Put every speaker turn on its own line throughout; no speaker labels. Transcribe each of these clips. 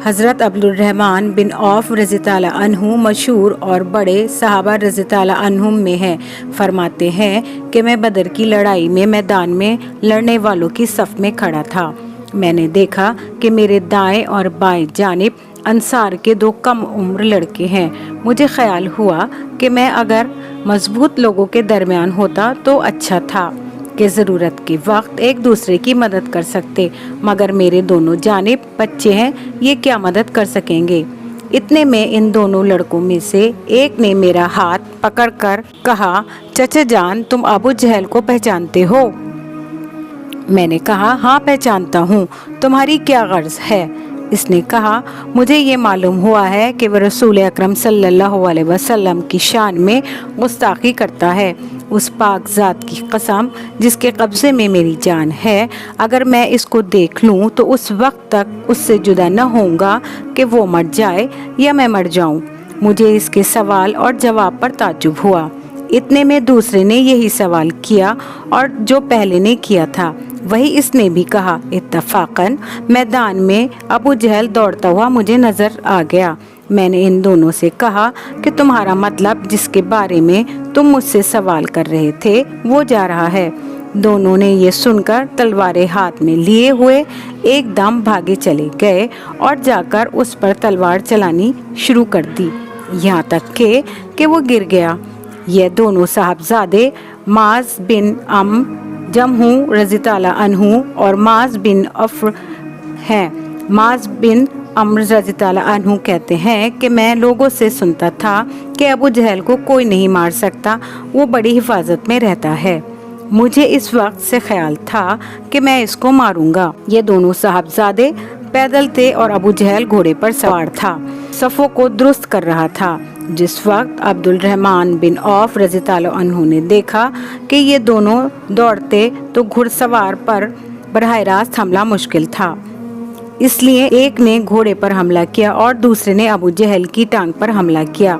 حضرت عبدالرحمن بن عوف رضی اللہ عنہ مشہور اور بڑے صحابہ رضی اللہ عنہم میں ہیں۔ فرماتے ہیں کہ میں بدر کی لڑائی میں میدان میں لڑنے والوں کی صف میں کھڑا تھا۔ میں نے دیکھا کہ میرے دائیں اور بائیں جانب انصار کے 2 کم عمر لڑکے ہیں۔ مجھے خیال ہوا کہ میں اگر مضبوط لوگوں کے درمیان ہوتا تو اچھا تھا کہ ضرورت کے وقت ایک دوسرے کی مدد کر سکتے، مگر میرے دونوں جانب بچے ہیں، یہ کیا مدد کر سکیں گے؟ اتنے میں ان دونوں لڑکوں میں سے ایک نے میرا ہاتھ پکڑ کر کہا، چچا جان تم ابو جہل کو پہچانتے ہو؟ میں نے کہا ہاں پہچانتا ہوں، تمہاری کیا غرض ہے؟ اس نے کہا مجھے یہ معلوم ہوا ہے کہ وہ رسول اکرم صلی اللہ علیہ وسلم کی شان میں گستاخی کرتا ہے۔ اس پاک ذات کی قسم جس کے قبضے میں میری جان ہے، اگر میں اس کو دیکھ لوں تو اس وقت تک اس سے جدا نہ ہوں گا کہ وہ مر جائے یا میں مر جاؤں۔ مجھے اس کے سوال اور جواب پر تعجب ہوا۔ اتنے میں دوسرے نے یہی سوال کیا اور جو پہلے نے کیا تھا وہی اس نے بھی کہا۔ اتفاقاً میدان میں ابو جہل دوڑتا ہوا مجھے نظر آ گیا۔ میں نے ان دونوں سے کہا کہ تمہارا مطلب جس کے بارے میں تم مجھ سے سوال کر رہے تھے وہ جا رہا ہے۔ دونوں نے یہ سن کر تلواریں ہاتھ میں لیے ہوئے ایک دم بھاگے چلے گئے اور جا کر اس پر تلوار چلانی شروع کر دی، یہاں تک کہ وہ گر گیا۔ یہ دونوں صاحبزادے معاذ بن جمحو رضی اللہ عنہ اور معاذ بن عفر ہیں۔ معاذ بن عمرو رضی اللہ عنہ کہتے ہیں کہ میں لوگوں سے سنتا تھا کہ ابو جہل کو کوئی نہیں مار سکتا، وہ بڑی حفاظت میں رہتا ہے۔ مجھے اس وقت سے خیال تھا کہ میں اس کو ماروں گا۔ یہ دونوں صاحبزادے پیدل تھے اور ابو جہل گھوڑے پر سوار تھا، صفوں کو درست کر رہا تھا۔ جس وقت عبدالرحمن بن عوف رضی اللہ عنہ نے دیکھا کہ یہ دونوں دوڑتے تو گھڑ سوار پر براہ راست حملہ مشکل تھا، اس لیے ایک نے گھوڑے پر حملہ کیا اور دوسرے نے ابو جہل کی ٹانگ پر حملہ کیا،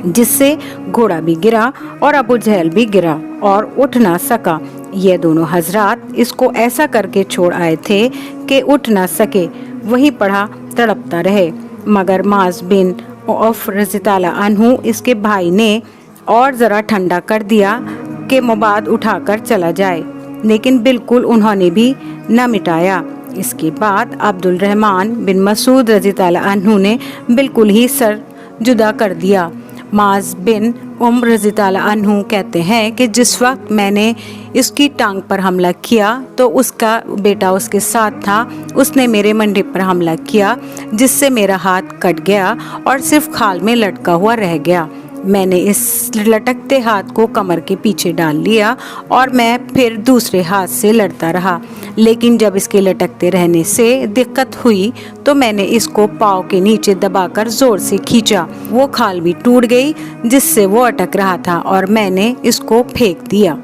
جس سے گھوڑا بھی گرا اور ابو جہل بھی گرا اور اٹھ نہ سکا۔ یہ دونوں حضرات اس کو ایسا کر کے چھوڑ آئے تھے کہ اٹھ نہ سکے، وہیں پڑا تڑپتا رہے، مگر معاذ بن عوف رضی اللہ عنہ اس کے بھائی نے اور ذرا ٹھنڈا کر دیا کہ مباد اٹھا کر چلا جائے، لیکن بالکل انہوں نے بھی نہ مٹایا۔ اس کے بعد عبدالرحمن بن مسعود رضی اللہ عنہ نے بالکل ہی سر جدا کر دیا۔ معاذ بن عمر رضی اللہ عنہ کہتے ہیں کہ جس وقت میں نے اس کی ٹانگ پر حملہ کیا تو اس کا بیٹا اس کے ساتھ تھا، اس نے میرے منڈے پر حملہ کیا جس سے میرا ہاتھ کٹ گیا اور صرف کھال میں لٹکا ہوا رہ گیا۔ میں نے اس لٹکتے ہاتھ کو کمر کے پیچھے ڈال لیا اور میں پھر دوسرے ہاتھ سے لڑتا رہا، لیکن جب اس کے لٹکتے رہنے سے دقت ہوئی تو میں نے اس کو پاؤں کے نیچے دبا کر زور سے کھینچا، وہ کھال بھی ٹوٹ گئی جس سے وہ اٹک رہا تھا اور میں نے اس کو پھینک دیا۔